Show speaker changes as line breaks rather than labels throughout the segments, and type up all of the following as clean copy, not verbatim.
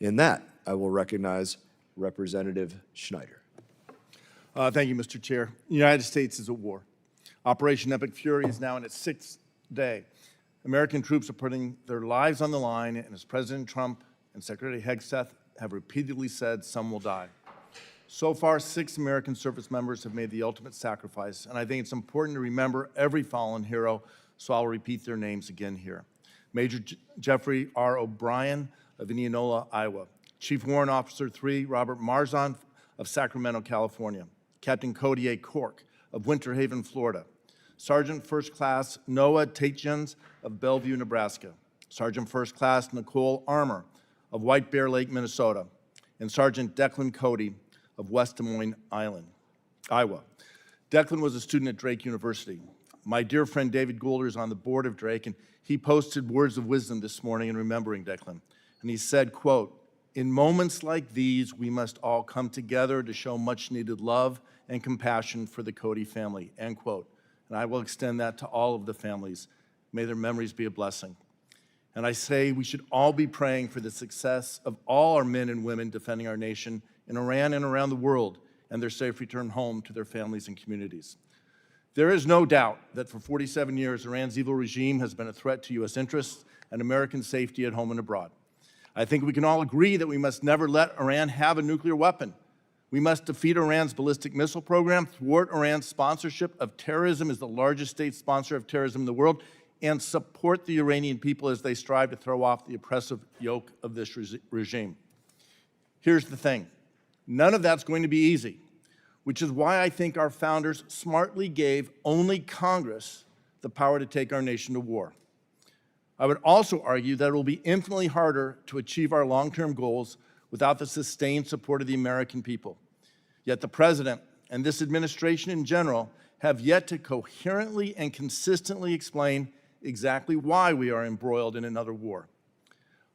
In that, I will recognize Representative Schneider.
Thank you, Mr. Chair. The United States is at war. Operation Epic Fury is now in its 6th day. American troops are putting their lives on the line, and as President Trump and Secretary Hegseth have repeatedly said, some will die. So far, 6 American service members have made the ultimate sacrifice, and I think it's important to remember every fallen hero, so I'll repeat their names again here. Major Jeffrey R. O'Brien of Indianola, Iowa. Chief Warrant Officer 3, Robert Marzon of Sacramento, California. Captain Cody A. Cork of Winter Haven, Florida. Sergeant First Class Noah Tatjans of Bellevue, Nebraska. Sergeant First Class Nicole Armour of White Bear Lake, Minnesota. And Sergeant Declan Cody of West Des Moines, Iowa. Declan was a student at Drake University. My dear friend David Goulder is on the board of Drake, and he posted words of wisdom this morning in remembering Declan. And he said, quote, "In moments like these, we must all come together to show much needed love and compassion for the Cody family," end quote. And I will extend that to all of the families. May their memories be a blessing. And I say we should all be praying for the success of all our men and women defending our nation in Iran and around the world, and their safe return home to their families and communities. There is no doubt that for 47 years, Iran's evil regime has been a threat to U.S. interests and American safety at home and abroad. I think we can all agree that we must never let Iran have a nuclear weapon. We must defeat Iran's ballistic missile program, thwart Iran's sponsorship of terrorism as the largest state sponsor of terrorism in the world, and support the Iranian people as they strive to throw off the oppressive yoke of this regime. Here's the thing. None of that's going to be easy, which is why I think our founders smartly gave only Congress the power to take our nation to war. I would also argue that it will be infinitely harder to achieve our long-term goals without the sustained support of the American people. Yet the President and this administration in general have yet to coherently and consistently explain exactly why we are embroiled in another war.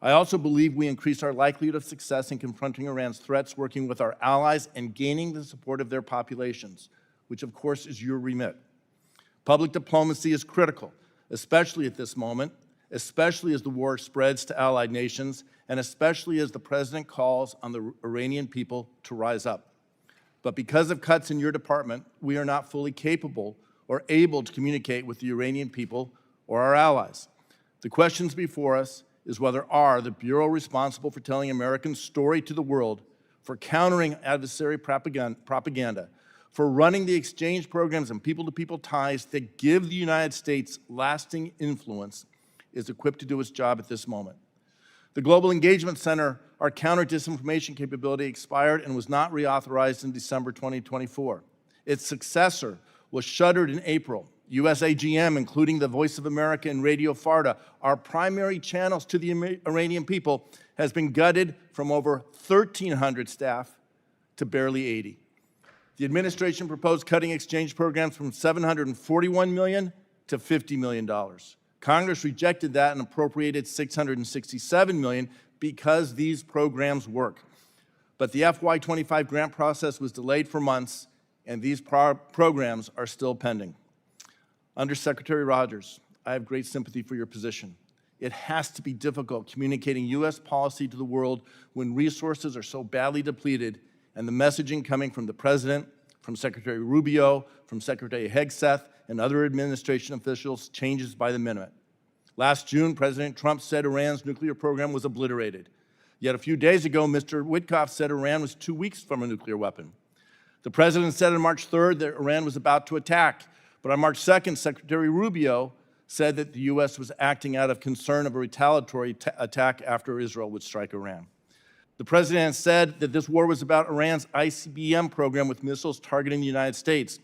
I also believe we increase our likelihood of success in confronting Iran's threats, working with our allies and gaining the support of their populations, which of course is your remit. Public diplomacy is critical, especially at this moment, especially as the war spreads to allied nations, and especially as the President calls on the Iranian people to rise up. But because of cuts in your department, we are not fully capable or able to communicate with the Iranian people or our allies. The questions before us is whether the Bureau responsible for telling Americans' story to the world, for countering adversary propaganda, for running the exchange programs and people-to-people ties that give the United States lasting influence, is equipped to do its job at this moment. The Global Engagement Center, our counter-disinformation capability, expired and was not reauthorized in December 2024. Its successor was shuttered in April. USAGM, including the Voice of America and Radio Farda, our primary channels to the Iranian people, has been gutted from over 1,300 staff to barely 80. The administration proposed cutting exchange programs from $741 million to $50 million. Congress rejected that and appropriated $667 million because these programs work. But the FY25 grant process was delayed for months, and these programs are still pending. Undersecretary Rogers, I have great sympathy for your position. It has to be difficult communicating U.S. policy to the world when resources are so badly depleted and the messaging coming from the President, from Secretary Rubio, from Secretary Hegseth, and other administration officials changes by the minute. Last June, President Trump said Iran's nuclear program was obliterated. Yet a few days ago, Mr. Witkoff said Iran was 2 weeks from a nuclear weapon. The President said on March 3rd that Iran was about to attack. But on March 2nd, Secretary Rubio said that the U.S. was acting out of concern of a retaliatory attack after Israel would strike Iran. The President said that this war was about Iran's ICBM program with missiles targeting the United States.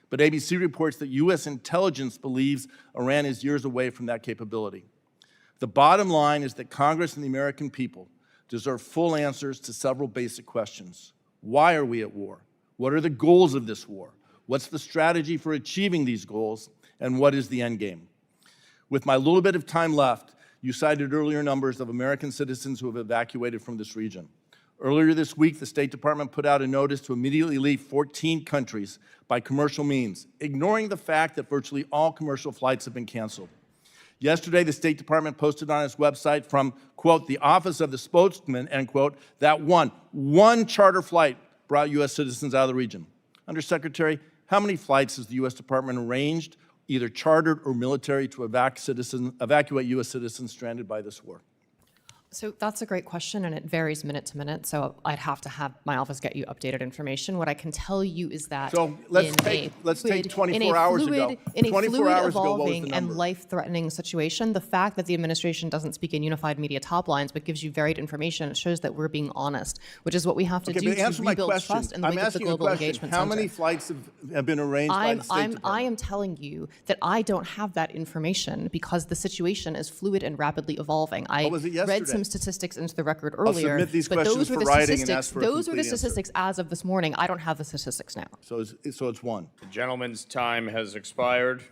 But ABC reports that U.S. intelligence believes Iran is years away from that capability. The bottom line is that Congress and the American people deserve full answers to several basic questions. Why are we at war? What are the goals of this war? What's the strategy for achieving these goals, and what is the end game? With my little bit of time left, you cited earlier numbers of American citizens who have evacuated from this region. Earlier this week, the State Department put out a notice to immediately leave 14 countries by commercial means, ignoring the fact that virtually all commercial flights have been canceled. Yesterday, the State Department posted on its website from, quote, the office of the spokesman, end quote, that one charter flight brought U.S. citizens out of the region. Undersecretary, how many flights has the U.S. Department arranged, either chartered or military, to evacuate U.S. citizens stranded by this war?
So that's a great question, and it varies minute to minute. So I'd have to have my office get you updated information. What I can tell you is that
So let's take 24 hours ago.
In a
24
fluid,
hours ago, what was the
evolving,
number?
and life-threatening situation, the fact that the administration doesn't speak in unified media top lines but gives you varied information, it shows that we're being honest, which is what we have to do
but
to
answer my
rebuild
question.
trust in the
I'm
wake of the
asking you a
Global
question.
Engagement
How
Center.
many flights have been arranged by the State Department?
I am telling you that I don't have that information because the situation is fluid and rapidly evolving. I
was it
read
yesterday?
some statistics into the record earlier,
submit these
but
questions
those were
for
the
writing and
statistics.
ask for a
Those were the
complete answer.
statistics as of this morning. I don't have the statistics now.
So it's one.
The gentleman's time has expired.